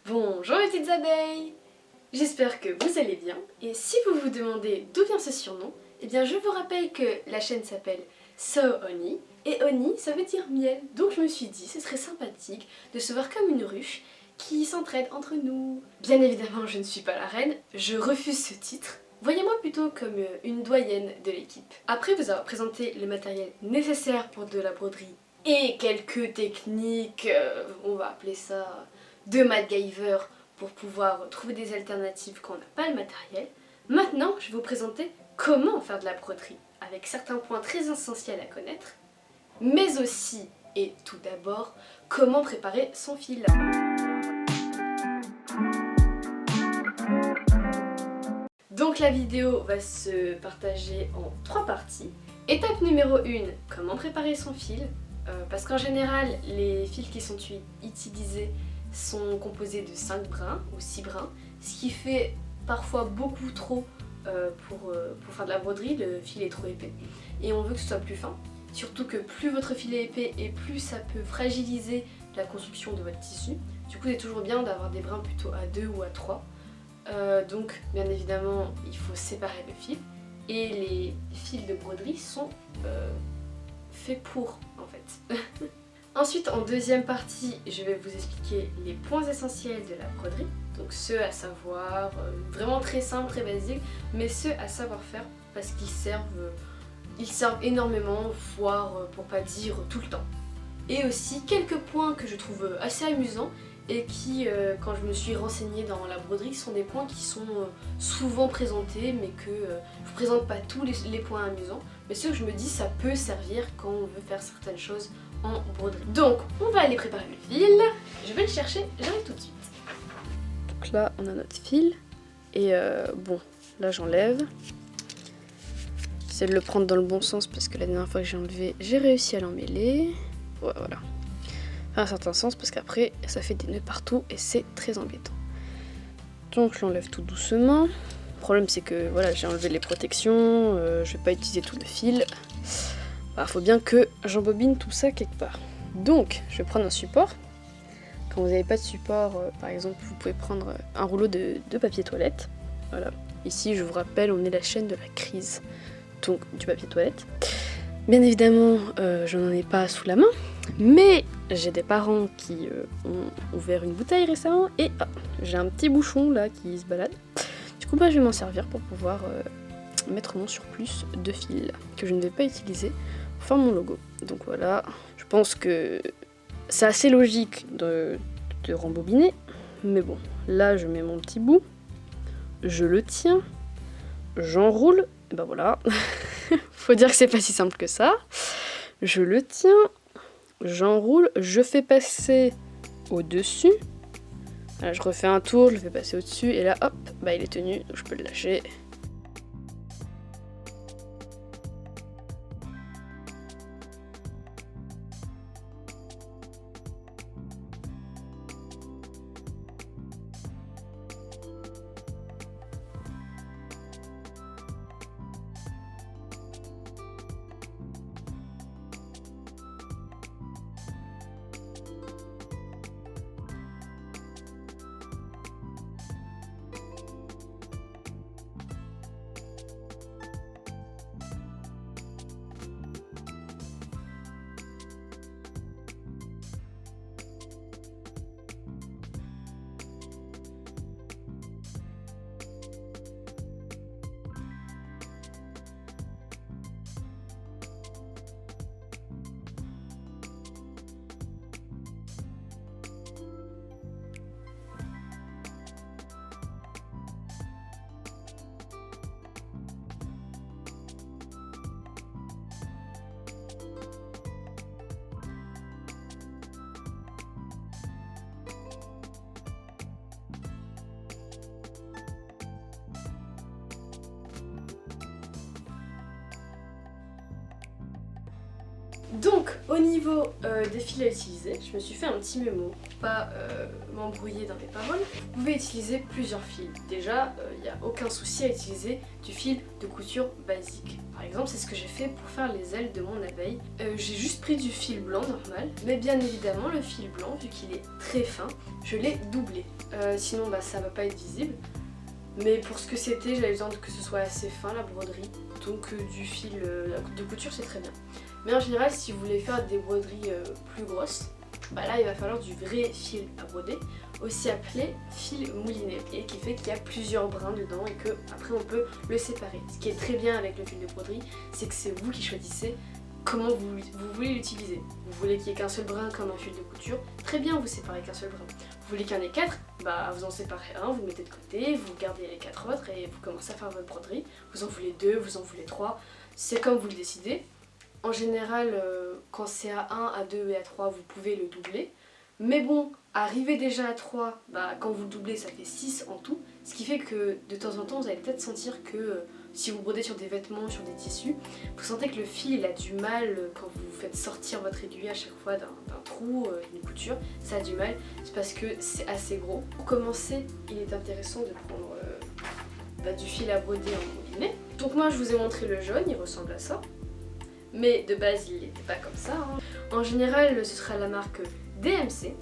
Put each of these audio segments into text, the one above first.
Bonjour les petites abeilles! J'espère que vous allez bien et si vous vous demandez d'où vient ce surnom, eh bien je vous rappelle que la chaîne s'appelle So Oni et Oni ça veut dire miel, donc je me suis dit ce serait sympathique de se voir comme une ruche qui s'entraide entre nous. Bien évidemment je ne suis pas la reine, je refuse ce titre. Voyez-moi plutôt comme une doyenne de l'équipe. Après vous avoir présenté le matériel nécessaire pour de la broderie et quelques techniques, on va appeler ça de MacGyver pour pouvoir trouver des alternatives quand on n'a pas le matériel. Maintenant, je vais vous présenter comment faire de la broderie avec certains points très essentiels à connaître, mais aussi, et tout d'abord, comment préparer son fil. Donc la vidéo va se partager en 3 parties. Étape numéro 1, comment préparer son fil. Parce qu'en général, les fils qui sont utilisés sont composés de 5 brins ou 6 brins, ce qui fait parfois beaucoup trop pour faire de la broderie, le fil est trop épais. Et on veut que ce soit plus fin, surtout que plus votre fil est épais et plus ça peut fragiliser la construction de votre tissu. Du coup, c'est toujours bien d'avoir des brins plutôt à 2 ou à 3. Donc, bien évidemment, il faut séparer le fil. Et les fils de broderie sont faits pour, en fait. Ensuite, en deuxième partie, je vais vous expliquer les points essentiels de la broderie. Donc ceux à savoir, vraiment très simples, très basiques, mais ceux à savoir faire parce qu'ils servent énormément, voire pour pas dire tout le temps. Et aussi quelques points que je trouve assez amusants et qui, quand je me suis renseignée dans la broderie, sont des points qui sont souvent présentés, mais que je ne présente pas tous les points amusants, mais ceux que je me dis ça peut servir quand on veut faire certaines choses en broderie. Donc on va aller préparer le fil, je vais le chercher, j'arrive tout de suite. Donc là on a notre fil, et bon, là j'enlève. J'essaie de le prendre dans le bon sens parce que la dernière fois que j'ai enlevé, j'ai réussi à l'emmêler. Ouais, voilà. Un certain sens parce qu'après ça fait des nœuds partout et c'est très embêtant. Donc je l'enlève tout doucement. Le problème c'est que voilà, j'ai enlevé les protections, je vais pas utiliser tout le fil. Bah, faut bien que j'embobine tout ça quelque part. Donc je vais prendre un support. Quand vous n'avez pas de support, par exemple, vous pouvez prendre un rouleau de papier toilette. Voilà. Ici je vous rappelle, on est la chaîne de la crise, donc du papier toilette. Bien évidemment, je n'en ai pas sous la main, mais j'ai des parents qui ont ouvert une bouteille récemment et j'ai un petit bouchon là qui se balade. Du coup, bah, je vais m'en servir pour pouvoir mettre mon surplus de fil que je ne vais pas utiliser pour faire mon logo. Donc voilà, je pense que c'est assez logique de rembobiner, mais bon, là je mets mon petit bout, je le tiens, j'enroule, et ben voilà. Faut dire que c'est pas si simple que ça. Je le tiens, j'enroule, je fais passer au-dessus. Voilà, je refais un tour, je le fais passer au-dessus et là hop, bah il est tenu, donc je peux le lâcher. Donc au niveau des fils à utiliser, je me suis fait un petit mémo pour pas m'embrouiller dans les paroles. Vous pouvez utiliser plusieurs fils. Déjà, il n'y a aucun souci à utiliser du fil de couture basique. Par exemple, c'est ce que j'ai fait pour faire les ailes de mon abeille. J'ai juste pris du fil blanc normal, mais bien évidemment le fil blanc, vu qu'il est très fin, je l'ai doublé. Sinon ça va pas être visible. Mais pour ce que c'était, j'avais besoin que ce soit assez fin la broderie, donc du fil de couture c'est très bien. Mais en général, si vous voulez faire des broderies plus grosses, là il va falloir du vrai fil à broder, aussi appelé fil moulinet, et qui fait qu'il y a plusieurs brins dedans et que après on peut le séparer. Ce qui est très bien avec le fil de broderie, c'est que c'est vous qui choisissez comment vous voulez l'utiliser. Vous voulez qu'il n'y ait qu'un seul brin comme un fil de couture, très bien, vous séparez qu'un seul brin. Vous voulez qu'il y en ait 4, vous en séparez un, vous le mettez de côté, vous gardez les 4 autres et vous commencez à faire votre broderie. Vous en voulez 2, vous en voulez 3, c'est comme vous le décidez. En général, quand c'est à 1, à 2 et à 3, vous pouvez le doubler. Mais bon, arriver déjà à 3, quand vous le doublez, ça fait 6 en tout. Ce qui fait que de temps en temps, vous allez peut-être sentir que si vous brodez sur des vêtements, sur des tissus, vous sentez que le fil il a du mal quand vous faites sortir votre aiguille à chaque fois d'un trou, une couture. Ça a du mal, c'est parce que c'est assez gros. Pour commencer, il est intéressant de prendre du fil à broder en moulinet. Donc moi, je vous ai montré le jaune, il ressemble à ça. Mais de base il n'était pas comme ça. En général ce sera la marque DMC.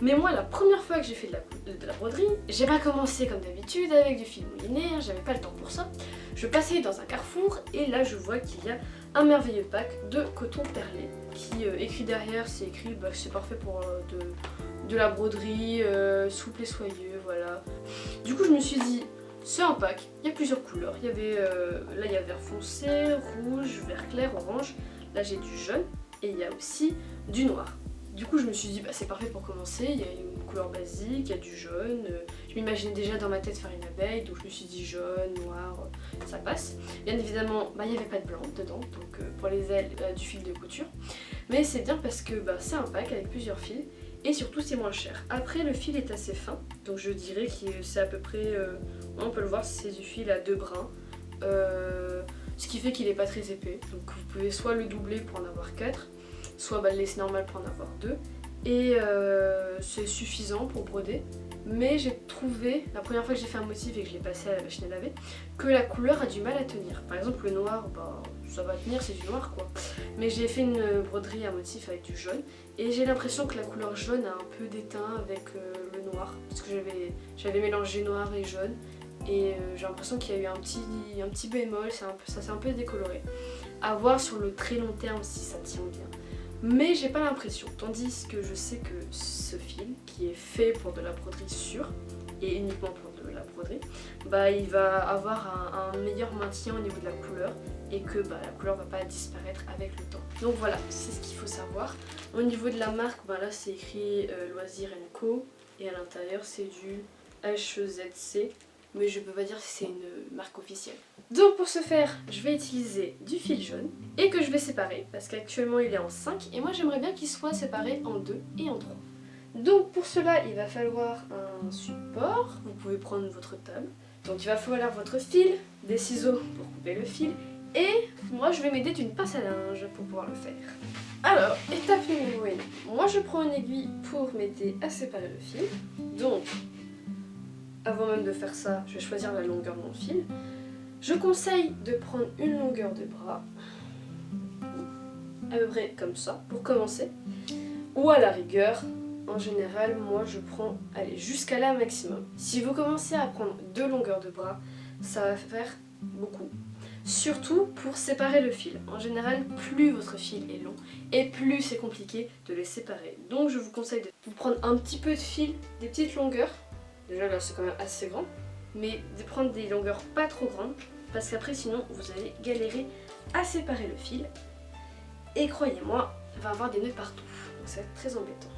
Mais moi la première fois que j'ai fait de la broderie, j'ai pas commencé comme d'habitude avec du fil mouliné, j'avais pas le temps pour ça. Je passais dans un carrefour et là je vois qu'il y a un merveilleux pack de coton perlé qui écrit derrière, c'est écrit c'est parfait pour de la broderie, souple et soyeux, voilà. Du coup je me suis dit, c'est un pack, il y a plusieurs couleurs. Il y avait, là il y a vert foncé, rouge, vert clair, orange. Là j'ai du jaune et il y a aussi du noir. Du coup je me suis dit c'est parfait pour commencer, il y a une couleur basique, il y a du jaune. Je m'imaginais déjà dans ma tête faire une abeille, donc je me suis dit jaune, noir, ça passe. Bien évidemment il n'y avait pas de blanc dedans, donc pour les ailes du fil de couture. Mais c'est bien parce que c'est un pack avec plusieurs fils. Et surtout c'est moins cher. Après le fil est assez fin, donc je dirais que c'est à peu près, on peut le voir, c'est du fil à 2 brins, ce qui fait qu'il n'est pas très épais. Donc vous pouvez soit le doubler pour en avoir 4, soit le laisser normal pour en avoir 2. Et c'est suffisant pour broder. Mais j'ai trouvé, la première fois que j'ai fait un motif et que je l'ai passé à la machine à laver, que la couleur a du mal à tenir. Par exemple le noir, ça va tenir, c'est du noir quoi. Mais j'ai fait une broderie à motif avec du jaune et j'ai l'impression que la couleur jaune a un peu d'éteint avec le noir. Parce que j'avais mélangé noir et jaune et j'ai l'impression qu'il y a eu un petit bémol, ça s'est un peu décoloré. À voir sur le très long terme si ça tient bien. Mais j'ai pas l'impression, tandis que je sais que ce fil qui est fait pour de la broderie sûre et uniquement pour de la broderie, il va avoir un meilleur maintien au niveau de la couleur et que la couleur va pas disparaître avec le temps. Donc voilà, c'est ce qu'il faut savoir. Au niveau de la marque, là c'est écrit Loisir & Co et à l'intérieur c'est du HEZC, mais je peux pas dire si c'est une marque officielle. Donc pour ce faire, je vais utiliser du fil jaune et que je vais séparer parce qu'actuellement il est en 5 et moi j'aimerais bien qu'il soit séparé en 2 et en 3. Donc pour cela, il va falloir un support, vous pouvez prendre votre table. Donc il va falloir votre fil, des ciseaux pour couper le fil et moi je vais m'aider d'une pince à linge pour pouvoir le faire. Alors, étape numéro 1, moi je prends une aiguille pour m'aider à séparer le fil. Donc, avant même de faire ça, je vais choisir la longueur de mon fil. Je conseille de prendre une longueur de bras, à peu près comme ça, pour commencer. Ou à la rigueur, en général, moi je prends, jusqu'à là maximum. Si vous commencez à prendre 2 longueurs de bras, ça va faire beaucoup. Surtout pour séparer le fil. En général, plus votre fil est long et plus c'est compliqué de les séparer. Donc je vous conseille de vous prendre un petit peu de fil, des petites longueurs. Déjà là c'est quand même assez grand. Mais de prendre des longueurs pas trop grandes. Parce qu'après sinon vous allez galérer à séparer le fil. Et croyez-moi, il va y avoir des nœuds partout. Donc ça va être très embêtant.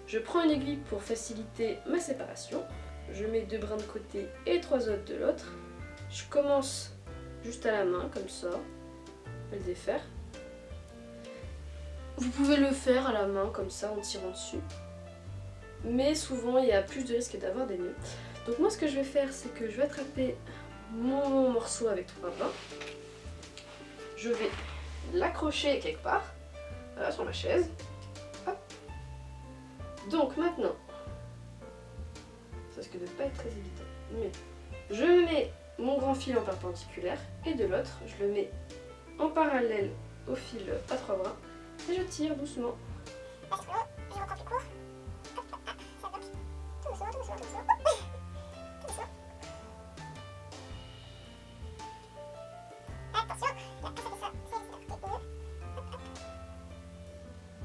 Je prends une aiguille pour faciliter ma séparation. Je mets 2 brins de côté et 3 autres de l'autre. Je commence juste à la main, comme ça, à le défaire. Vous pouvez le faire à la main, comme ça, en tirant dessus. Mais souvent, il y a plus de risque d'avoir des nœuds. Donc moi, ce que je vais faire, c'est que je vais attraper mon morceau avec 3 brins. Je vais l'accrocher quelque part. voilà, sur ma chaise. Hop. Donc maintenant, ça risque de pas être très évident, mais je mets mon grand fil en perpendiculaire et de l'autre, je le mets en parallèle au fil à 3 brins et je tire doucement. Je reprends plus court. Ça bloque. Tout doucement, tout doucement, tout doucement. Tout doucement. Attention, il y a un peu de ça. C'est à côté.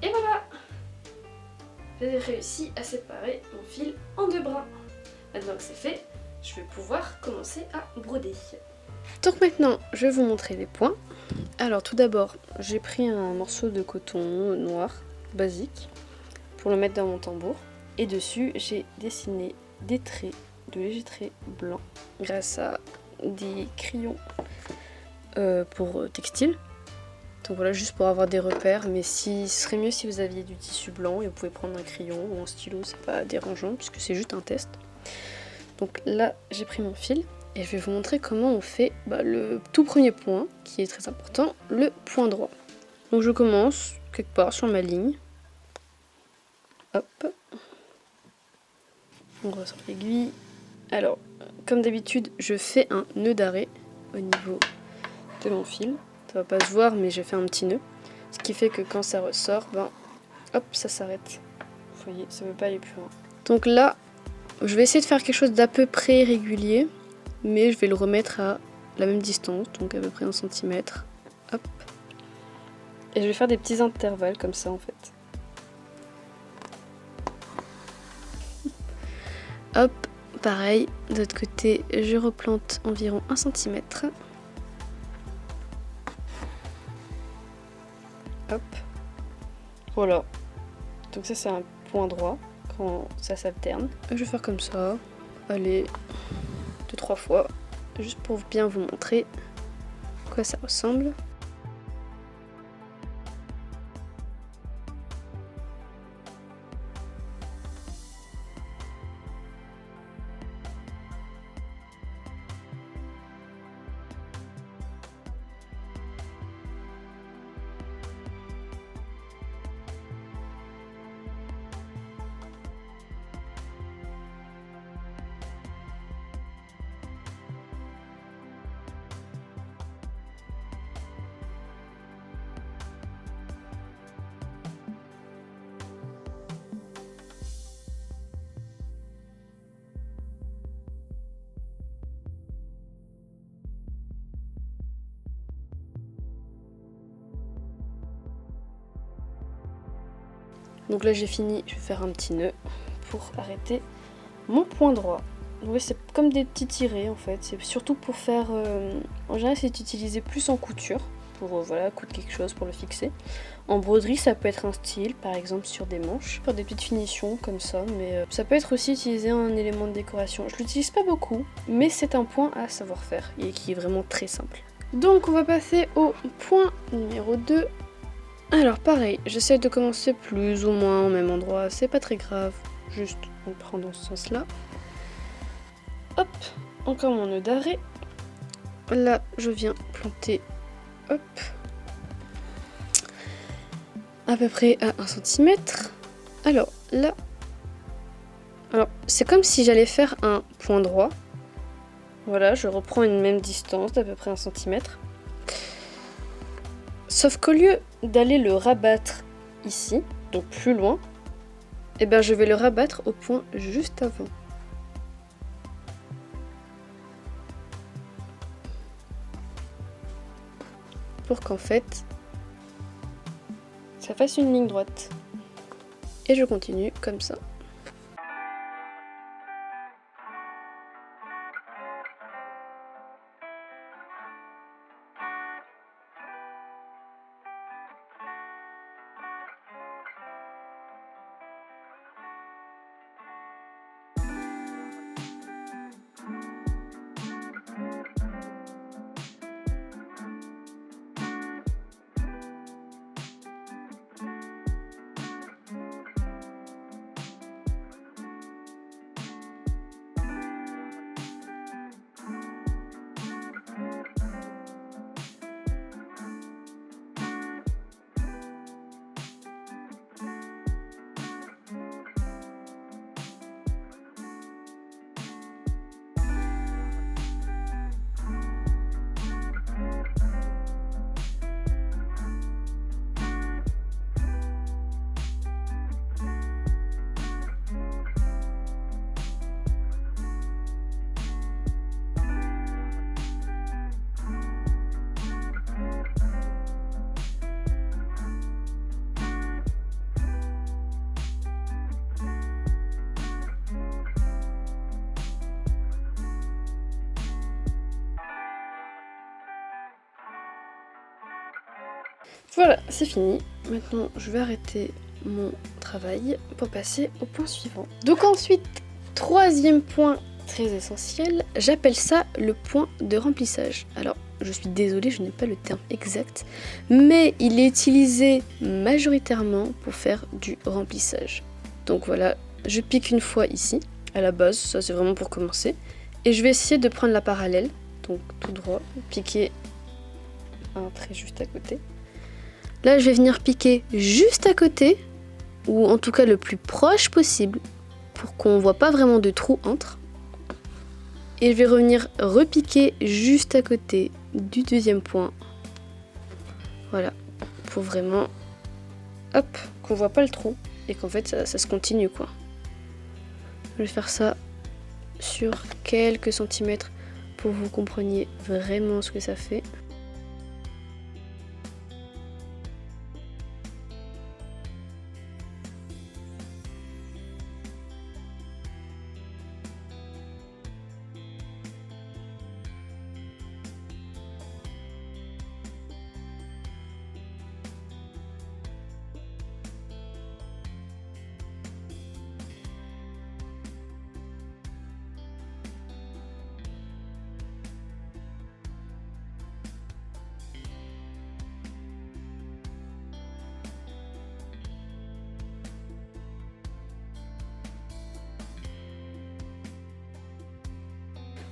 Et voilà! J'ai réussi à séparer mon fil en 2 brins. Maintenant que c'est fait, je vais pouvoir commencer à broder. Donc maintenant, je vais vous montrer les points. Alors tout d'abord, j'ai pris un morceau de coton noir, basique, pour le mettre dans mon tambour. Et dessus, j'ai dessiné des traits, de légers traits blancs, grâce à des crayons pour textile. Donc voilà, juste pour avoir des repères, mais ce serait mieux si vous aviez du tissu blanc et vous pouvez prendre un crayon ou un stylo, c'est pas dérangeant puisque c'est juste un test. Donc là, j'ai pris mon fil et je vais vous montrer comment on fait le tout premier point, qui est très important, le point droit. Donc je commence quelque part sur ma ligne. Hop. On ressort l'aiguille. Alors, comme d'habitude, je fais un nœud d'arrêt au niveau de mon fil. Ça va pas se voir, mais j'ai fait un petit nœud. Ce qui fait que quand ça ressort, hop, ça s'arrête. Vous voyez, ça ne veut pas aller plus loin. Donc là, je vais essayer de faire quelque chose d'à peu près régulier, mais je vais le remettre à la même distance, donc à peu près 1 cm. Hop. Et je vais faire des petits intervalles comme ça en fait. Hop, pareil, de l'autre côté, je replante environ 1 cm. Hop, voilà. Donc ça c'est un point droit quand ça s'alterne. Je vais faire comme ça, allez, 2-3 fois, juste pour bien vous montrer à quoi ça ressemble. Donc là j'ai fini, je vais faire un petit nœud pour arrêter mon point droit. Donc c'est comme des petits tirés en fait, c'est surtout pour faire... en général c'est utilisé plus en couture, pour coudre quelque chose, pour le fixer. En broderie ça peut être un style, par exemple sur des manches, faire des petites finitions comme ça, mais ça peut être aussi utilisé en élément de décoration. Je l'utilise pas beaucoup, mais c'est un point à savoir faire et qui est vraiment très simple. Donc on va passer au point numéro 2. Alors pareil, j'essaie de commencer plus ou moins au même endroit, c'est pas très grave, juste on prend dans ce sens-là. Hop, encore mon nœud d'arrêt. Là, je viens planter, hop, à peu près à 1 cm. Alors là, c'est comme si j'allais faire un point droit. Voilà, je reprends une même distance d'à peu près 1 cm. Sauf qu'au lieu d'aller le rabattre ici, donc plus loin, je vais le rabattre au point juste avant. Pour qu'en fait, ça fasse une ligne droite. Et je continue comme ça. Voilà, c'est fini. Maintenant, je vais arrêter mon travail pour passer au point suivant. Donc ensuite, troisième point très essentiel, j'appelle ça le point de remplissage. Alors, je suis désolée, je n'ai pas le terme exact, mais il est utilisé majoritairement pour faire du remplissage. Donc voilà, je pique une fois ici, à la base, ça c'est vraiment pour commencer. Et je vais essayer de prendre la parallèle, donc tout droit, piquer un trait juste à côté. Là, je vais venir piquer juste à côté, ou en tout cas le plus proche possible, pour qu'on ne voit pas vraiment de trou entre. Et je vais revenir repiquer juste à côté du deuxième point. Voilà, pour vraiment, hop, qu'on voit pas le trou et qu'en fait ça se continue quoi. Je vais faire ça sur quelques centimètres pour que vous compreniez vraiment ce que ça fait.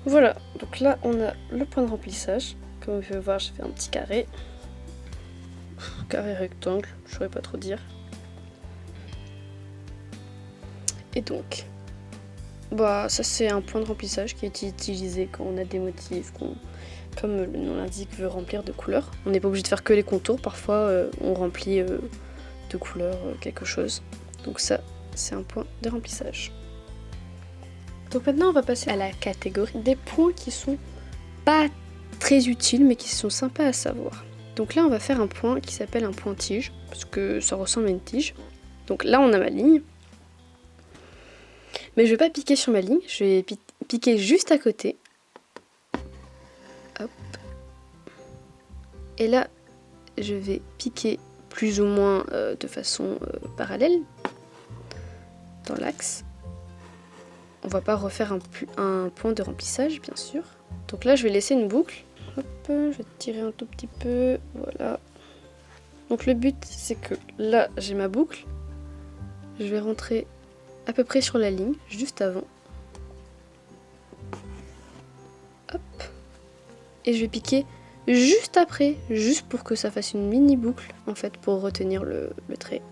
Voilà, donc là on a le point de remplissage. Comme vous pouvez voir, j'ai fait un petit carré. Carré rectangle, je ne saurais pas trop dire. Et donc, bah ça c'est un point de remplissage qui est utilisé quand on a des motifs, comme le nom l'indique, veut remplir de couleurs. On n'est pas obligé de faire que les contours, parfois on remplit de couleurs quelque chose. Donc ça, c'est un point de remplissage. Donc maintenant on va passer à la catégorie des points qui sont pas très utiles mais qui sont sympas à savoir. Donc là on va faire un point qui s'appelle un point tige, parce que ça ressemble à une tige. Donc là on a ma ligne. Mais je vais pas piquer sur ma ligne, je vais piquer juste à côté. Hop. Et là je vais piquer plus ou moins de façon parallèle dans l'axe. On va pas refaire un point de remplissage, bien sûr. Donc là, je vais laisser une boucle. Hop, je vais tirer un tout petit peu. Voilà. Donc le but, c'est que là, j'ai ma boucle. Je vais rentrer à peu près sur la ligne, juste avant. Hop. Et je vais piquer juste après, juste pour que ça fasse une mini boucle, en fait, pour retenir le trait.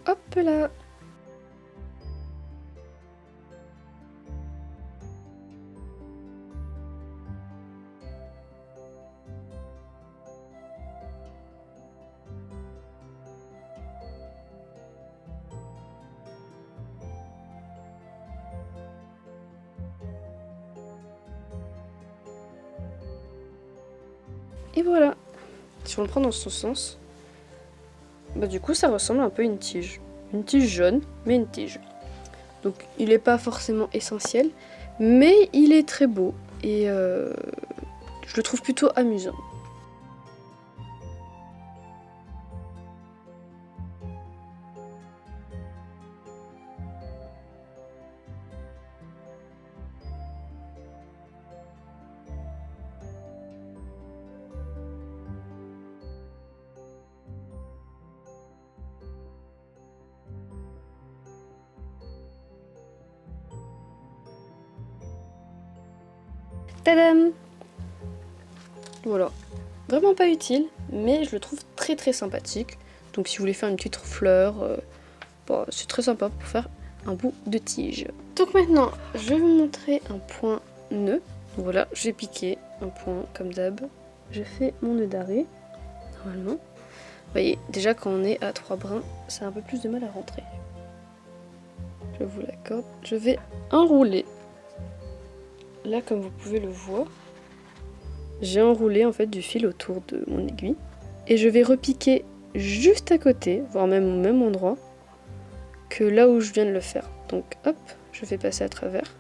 Hop là. Et voilà, si on le prend dans ce sens, bah du coup ça ressemble un peu à une tige. Une tige jaune, mais une tige. Donc il n'est pas forcément essentiel, mais il est très beau et je le trouve plutôt amusant. Tadam! Voilà, vraiment pas utile, mais je le trouve très très sympathique. Donc si vous voulez faire une petite fleur, bah, c'est très sympa pour faire un bout de tige. Donc maintenant, je vais vous montrer un point nœud. Donc voilà, j'ai piqué un point comme d'hab. Je fais mon nœud d'arrêt, normalement. Vous voyez, déjà quand on est à 3 brins, ça a un peu plus de mal à rentrer. Je vous l'accorde. Je vais enrouler. Là, comme vous pouvez le voir, j'ai enroulé en fait du fil autour de mon aiguille. Et je vais repiquer juste à côté, voire même au même endroit, que là où je viens de le faire. Donc hop, je vais passer à travers.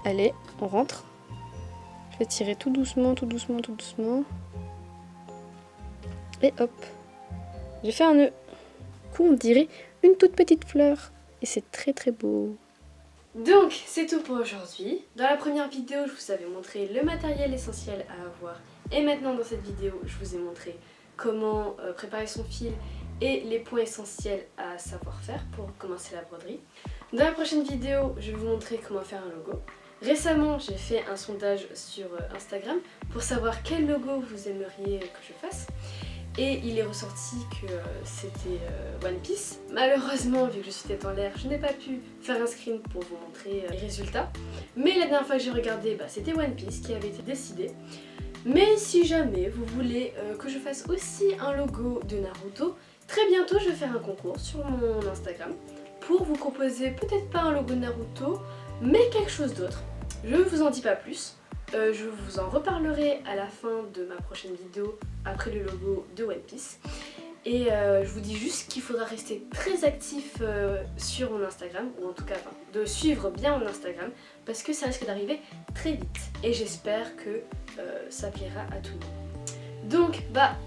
Allez, on rentre. Je vais tirer tout doucement, tout doucement, tout doucement. Et hop, j'ai fait un nœud. Du coup, on dirait une toute petite fleur. Et c'est très très beau. Donc, c'est tout pour aujourd'hui. Dans la première vidéo, je vous avais montré le matériel essentiel à avoir. Et maintenant, dans cette vidéo, je vous ai montré comment préparer son fil et les points essentiels à savoir faire pour commencer la broderie. Dans la prochaine vidéo, je vais vous montrer comment faire un logo. Récemment, j'ai fait un sondage sur Instagram pour savoir quel logo vous aimeriez que je fasse. Et il est ressorti que c'était One Piece. Malheureusement, vu que je suis tête en l'air, je n'ai pas pu faire un screen pour vous montrer les résultats. Mais la dernière fois que j'ai regardé, c'était One Piece qui avait été décidé. Mais si jamais vous voulez que je fasse aussi un logo de Naruto, très bientôt je vais faire un concours sur mon Instagram pour vous proposer peut-être pas un logo de Naruto, mais quelque chose d'autre. Je ne vous en dis pas plus. Je vous en reparlerai à la fin de ma prochaine vidéo après le logo de One Piece. Et je vous dis juste qu'il faudra rester très actif sur mon Instagram, ou en tout cas de suivre bien mon Instagram, parce que ça risque d'arriver très vite. Et j'espère que ça plaira à tout le monde. Donc,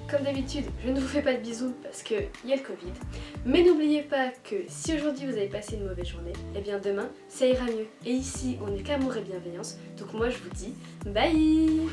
comme d'habitude, je ne vous fais pas de bisous parce qu'il y a le Covid. Mais n'oubliez pas que si aujourd'hui vous avez passé une mauvaise journée, eh bien demain, ça ira mieux. Et ici, on est qu'amour et bienveillance. Donc moi, je vous dis bye!